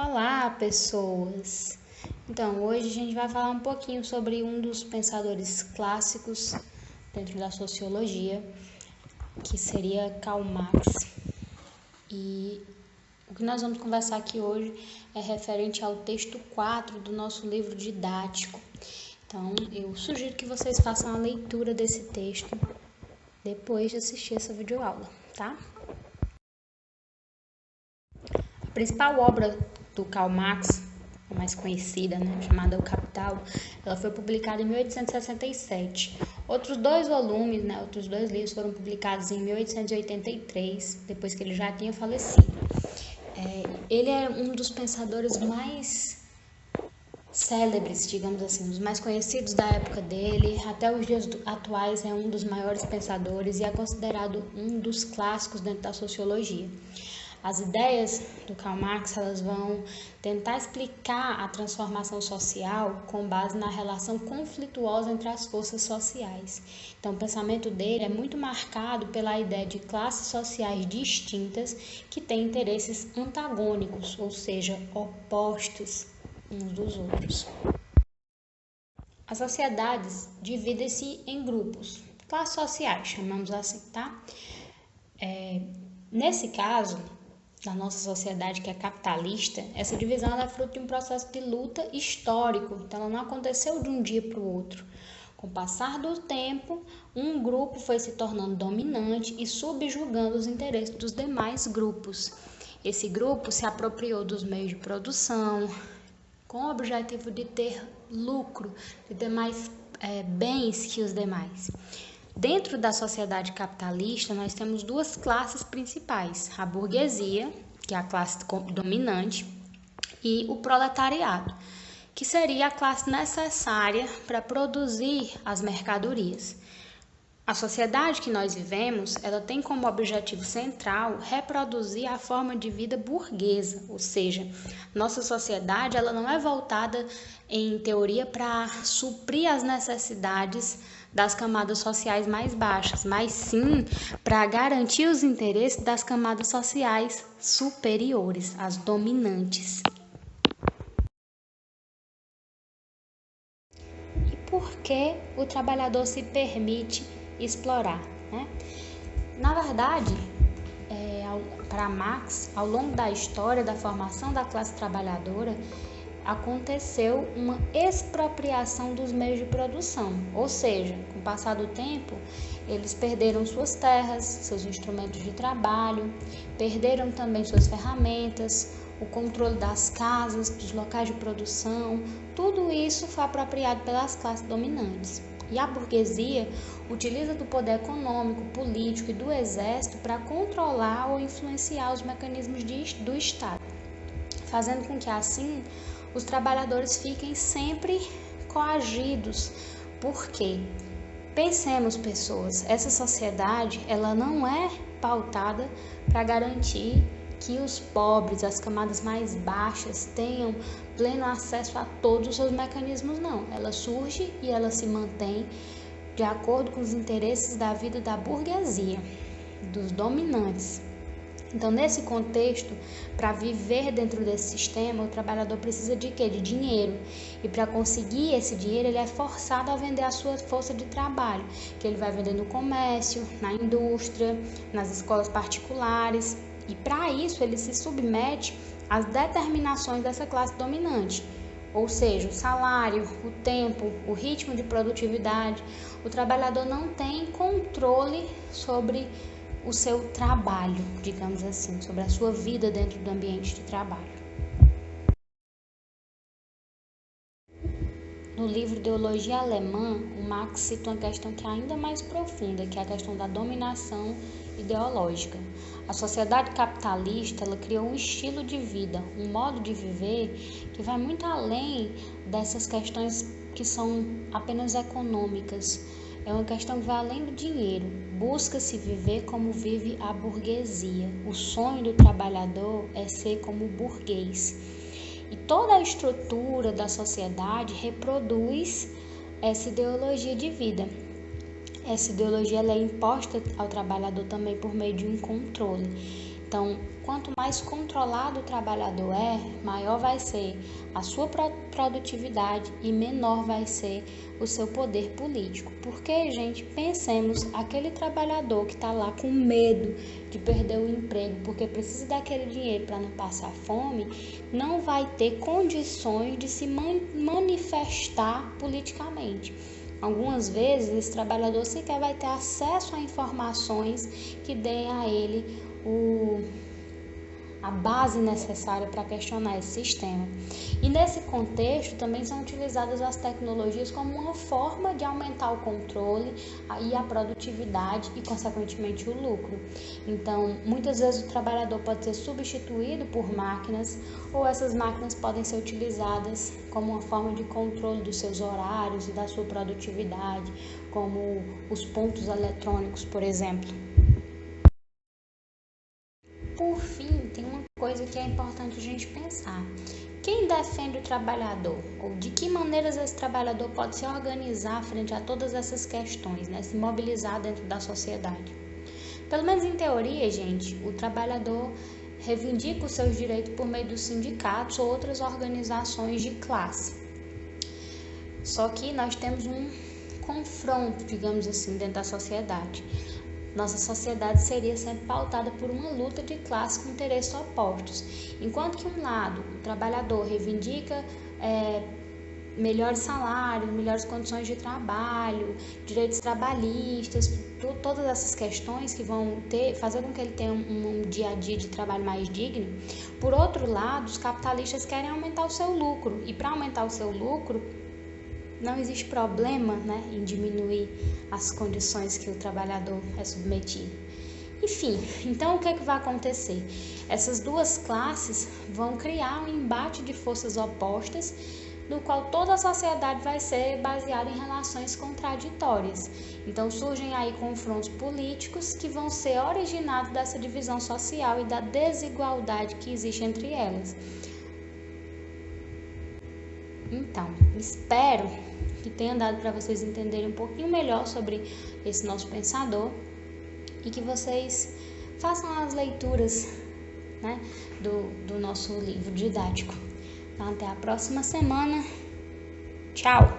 Olá, pessoas! Então, hoje a gente vai falar um pouquinho sobre um dos pensadores clássicos dentro da sociologia, que seria Karl Marx. E o que nós vamos conversar aqui hoje é referente ao texto 4 do nosso livro didático. Então, eu sugiro que vocês façam a leitura desse texto depois de assistir essa videoaula, tá? A principal obra do Karl Marx, a mais conhecida, chamada O Capital, ela foi publicada em 1867. Outros dois volumes, outros dois livros foram publicados em 1883, depois que ele já tinha falecido. Ele é um dos pensadores mais célebres, digamos assim, os mais conhecidos da época dele. Até os dias atuais é um dos maiores pensadores e é considerado um dos clássicos dentro da sociologia. As ideias do Karl Marx, elas vão tentar explicar a transformação social com base na relação conflituosa entre as forças sociais. Então, o pensamento dele é muito marcado pela ideia de classes sociais distintas que têm interesses antagônicos, ou seja, opostos uns dos outros. As sociedades dividem-se em grupos, classes sociais, chamamos assim, tá? Nesse caso, na nossa sociedade que é capitalista, essa divisão é fruto de um processo de luta histórico, então ela não aconteceu de um dia para o outro. Com o passar do tempo, um grupo foi se tornando dominante e subjugando os interesses dos demais grupos. Esse grupo se apropriou dos meios de produção, com o objetivo de ter lucro, de ter mais bens que os demais. Dentro da sociedade capitalista, nós temos duas classes principais, a burguesia, que é a classe dominante, e o proletariado, que seria a classe necessária para produzir as mercadorias. A sociedade que nós vivemos, ela tem como objetivo central reproduzir a forma de vida burguesa, ou seja, nossa sociedade ela não é voltada em teoria para suprir as necessidades das camadas sociais mais baixas, mas sim para garantir os interesses das camadas sociais superiores, as dominantes. E por que o trabalhador se permite explorar, Na verdade, para Marx, ao longo da história da formação da classe trabalhadora, aconteceu uma expropriação dos meios de produção, ou seja, com o passar do tempo, eles perderam suas terras, seus instrumentos de trabalho, perderam também suas ferramentas, o controle das casas, dos locais de produção, tudo isso foi apropriado pelas classes dominantes. E a burguesia utiliza do poder econômico, político e do exército para controlar ou influenciar os mecanismos do Estado, fazendo com que assim os trabalhadores fiquem sempre coagidos. Por quê? Pensemos, pessoas, essa sociedade ela não é pautada para garantir que os pobres, as camadas mais baixas, tenham pleno acesso a todos os seus mecanismos, não. Ela surge e ela se mantém de acordo com os interesses da vida da burguesia, dos dominantes. Então, nesse contexto, para viver dentro desse sistema, o trabalhador precisa de quê? De dinheiro. E para conseguir esse dinheiro, ele é forçado a vender a sua força de trabalho, que ele vai vender no comércio, na indústria, nas escolas particulares. E para isso, ele se submete às determinações dessa classe dominante. Ou seja, o salário, o tempo, o ritmo de produtividade. O trabalhador não tem controle sobre o seu trabalho, digamos assim, sobre a sua vida dentro do ambiente de trabalho. No livro Ideologia Alemã, o Marx cita uma questão que é ainda mais profunda, que é a questão da dominação ideológica. A sociedade capitalista ela criou um estilo de vida, um modo de viver que vai muito além dessas questões que são apenas econômicas. É uma questão que vai além do dinheiro. Busca-se viver como vive a burguesia. O sonho do trabalhador é ser como o burguês. E toda a estrutura da sociedade reproduz essa ideologia de vida. Essa ideologia ela é imposta ao trabalhador também por meio de um controle. Então, quanto mais controlado o trabalhador é, maior vai ser a sua produtividade e menor vai ser o seu poder político. Porque, gente, pensemos, aquele trabalhador que está lá com medo de perder o emprego porque precisa daquele dinheiro para não passar fome, não vai ter condições de se manifestar politicamente. Algumas vezes esse trabalhador sequer vai ter acesso a informações que deem a ele a base necessária para questionar esse sistema. E nesse contexto também são utilizadas as tecnologias como uma forma de aumentar o controle e a produtividade e, consequentemente, o lucro. Então, muitas vezes o trabalhador pode ser substituído por máquinas ou essas máquinas podem ser utilizadas como uma forma de controle dos seus horários e da sua produtividade, como os pontos eletrônicos, por exemplo. Por fim, tem uma coisa que é importante a gente pensar. Quem defende o trabalhador? Ou de que maneiras esse trabalhador pode se organizar frente a todas essas questões, né? Se mobilizar dentro da sociedade? Pelo menos em teoria, gente, o trabalhador reivindica os seus direitos por meio dos sindicatos ou outras organizações de classe. Só que nós temos um confronto, digamos assim, dentro da sociedade. Nossa sociedade seria sempre pautada por uma luta de classe com interesses opostos. Enquanto que um lado, o trabalhador reivindica melhores salários, melhores condições de trabalho, direitos trabalhistas, todas essas questões que vão fazer com que ele tenha um dia a dia de trabalho mais digno. Por outro lado, os capitalistas querem aumentar o seu lucro, e para aumentar o seu lucro, não existe problema, né, em diminuir as condições que o trabalhador é submetido. Enfim, então o que é que vai acontecer? Essas duas classes vão criar um embate de forças opostas, no qual toda a sociedade vai ser baseada em relações contraditórias. Então surgem aí confrontos políticos que vão ser originados dessa divisão social e da desigualdade que existe entre elas. Então, espero que tenha dado para vocês entenderem um pouquinho melhor sobre esse nosso pensador e que vocês façam as leituras, né, do nosso livro didático. Então, até a próxima semana. Tchau!